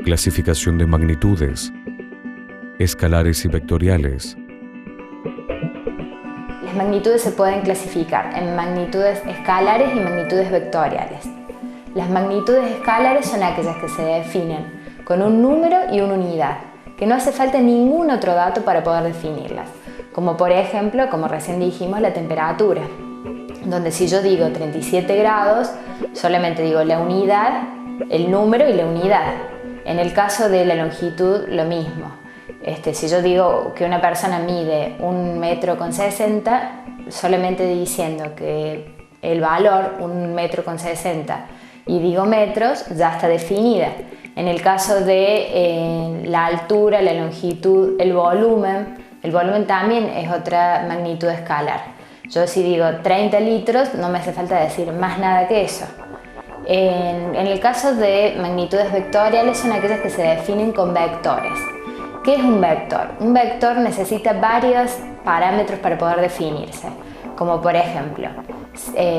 Clasificación de magnitudes, escalares y vectoriales. Las magnitudes se pueden clasificar en magnitudes escalares y magnitudes vectoriales. Las magnitudes escalares son aquellas que se definen con un número y una unidad, que no hace falta ningún otro dato para poder definirlas, como por ejemplo, como recién dijimos, la temperatura, donde si yo digo 37 grados, solamente digo la unidad, el número y la unidad. En el caso de la longitud, lo mismo. Si yo digo que una persona mide 1,60 m, solamente diciendo que el valor 1,60 m y digo metros, ya está definida. En el caso de la altura, la longitud, el volumen también es otra magnitud escalar. Yo si digo 30 litros, no me hace falta decir más nada que eso. En el caso de magnitudes vectoriales son aquellas que se definen con vectores. ¿Qué es un vector? Un vector necesita varios parámetros para poder definirse, como por ejemplo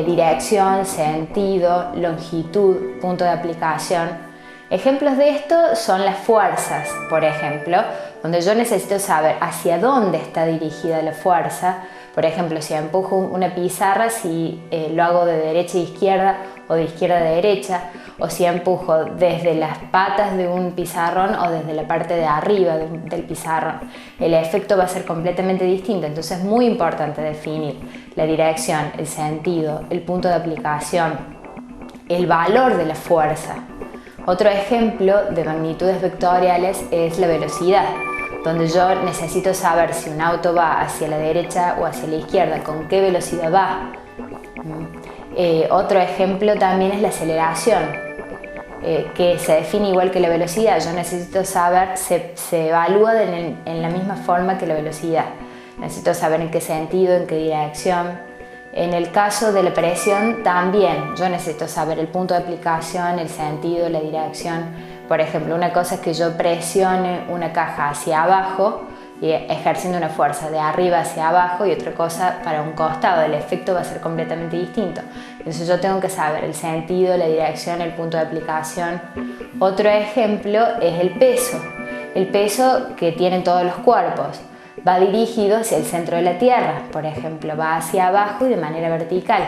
dirección, sentido, longitud, punto de aplicación. Ejemplos de esto son las fuerzas, por ejemplo, donde yo necesito saber hacia dónde está dirigida la fuerza. Por ejemplo, si empujo una pizarra, si lo hago de derecha a izquierda o de izquierda a derecha, o si empujo desde las patas de un pizarrón o desde la parte de arriba del pizarrón. El efecto va a ser completamente distinto, entonces es muy importante definir la dirección, el sentido, el punto de aplicación, el valor de la fuerza. Otro ejemplo de magnitudes vectoriales es la velocidad, donde yo necesito saber si un auto va hacia la derecha o hacia la izquierda, con qué velocidad va. Otro ejemplo también es la aceleración, que se define igual que la velocidad. Yo necesito saber, se evalúa en la misma forma que la velocidad. Necesito saber en qué sentido, en qué dirección. En el caso de la presión también, yo necesito saber el punto de aplicación, el sentido, la dirección. Por ejemplo, una cosa es que yo presione una caja hacia abajo, ejerciendo una fuerza de arriba hacia abajo, y otra cosa para un costado. El efecto va a ser completamente distinto. Entonces yo tengo que saber el sentido, la dirección, el punto de aplicación. Otro ejemplo es el peso. El peso que tienen todos los cuerpos va dirigido hacia el centro de la Tierra, por ejemplo, va hacia abajo y de manera vertical.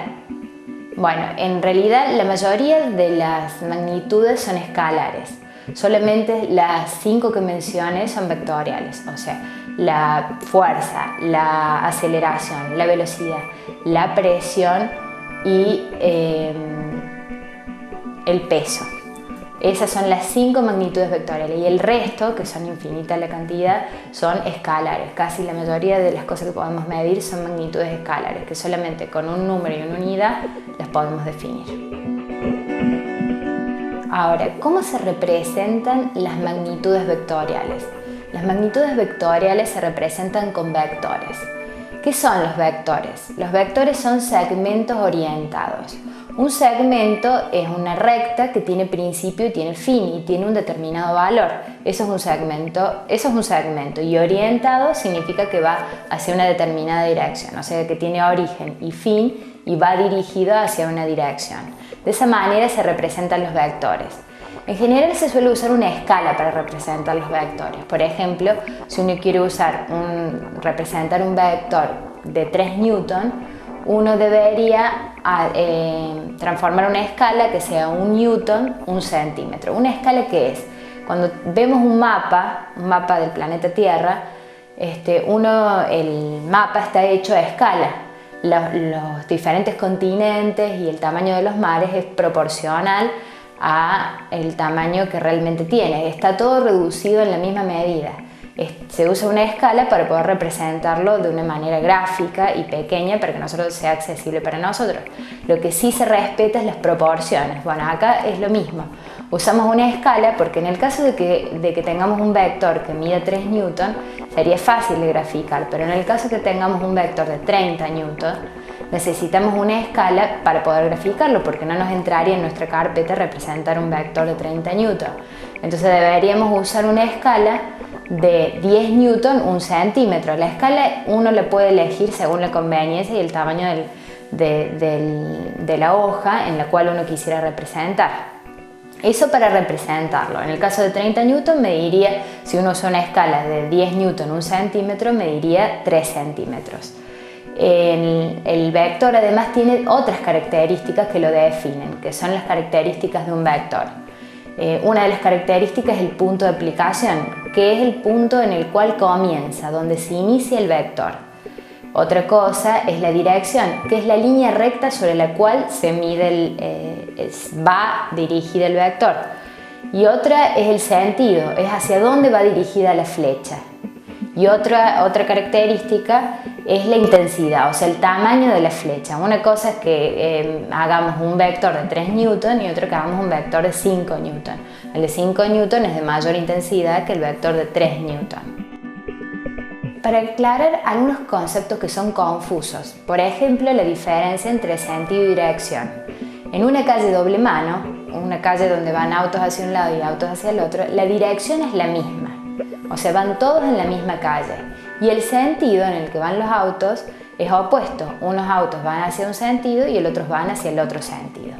Bueno, en realidad la mayoría de las magnitudes son escalares. Solamente las 5 que mencioné son vectoriales, o sea, la fuerza, la aceleración, la velocidad, la presión y el peso. Esas son las 5 magnitudes vectoriales, y el resto, que son infinitas la cantidad, son escalares. Casi la mayoría de las cosas que podemos medir son magnitudes escalares, que solamente con un número y una unidad las podemos definir. Ahora, ¿cómo se representan las magnitudes vectoriales? Las magnitudes vectoriales se representan con vectores. ¿Qué son los vectores? Los vectores son segmentos orientados. Un segmento es una recta que tiene principio y tiene fin y tiene un determinado valor. Eso es un segmento, y orientado significa que va hacia una determinada dirección, o sea que tiene origen y fin y va dirigido hacia una dirección. De esa manera se representan los vectores. En general se suele usar una escala para representar los vectores. Por ejemplo, si uno quiere representar un vector de 3 newton, uno debería transformar una escala que sea 1 newton, 1 centímetro. ¿Una escala qué es? Cuando vemos un mapa del planeta Tierra, el mapa está hecho a escala. Los diferentes continentes y el tamaño de los mares es proporcional a el tamaño que realmente tiene. Está todo reducido en la misma medida. Se usa una escala para poder representarlo de una manera gráfica y pequeña para que nosotros sea accesible para nosotros. Lo que sí se respeta es las proporciones. Bueno, acá es lo mismo. Usamos una escala porque en el caso de que tengamos un vector que mida 3 newton, sería fácil de graficar, pero en el caso que tengamos un vector de 30 newton, necesitamos una escala para poder graficarlo, porque no nos entraría en nuestra carpeta representar un vector de 30 newton. Entonces deberíamos usar una escala de 10 newton, 1 centímetro. La escala uno la puede elegir según la conveniencia y el tamaño de la hoja en la cual uno quisiera representar. Eso para representarlo. En el caso de 30 newton mediría, si uno usa una escala de 10 newton 1 centímetro, mediría 3 centímetros. El vector además tiene otras características que lo definen, que son las características de un vector. Una de las características es el punto de aplicación, que es el punto en el cual comienza, donde se inicia el vector. Otra cosa es la dirección, que es la línea recta sobre la cual se mide va dirigida el vector. Y otra es el sentido, es hacia dónde va dirigida la flecha. Y otra característica es la intensidad, o sea, el tamaño de la flecha. Una cosa es que hagamos un vector de 3 newton y otra que hagamos un vector de 5 newton. El de 5 newton es de mayor intensidad que el vector de 3 newton. Para aclarar algunos conceptos que son confusos, por ejemplo, la diferencia entre sentido y dirección. En una calle doble mano, una calle donde van autos hacia un lado y autos hacia el otro, la dirección es la misma, o sea, van todos en la misma calle, y el sentido en el que van los autos es opuesto. Unos autos van hacia un sentido y el otros van hacia el otro sentido.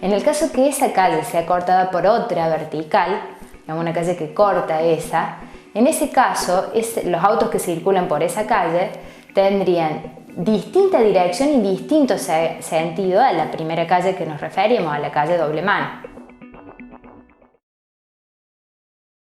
En el caso que esa calle sea cortada por otra vertical, una calle que corta esa, en ese caso, los autos que circulan por esa calle tendrían distinta dirección y distinto sentido a la primera calle que nos referimos, a la calle doble mano.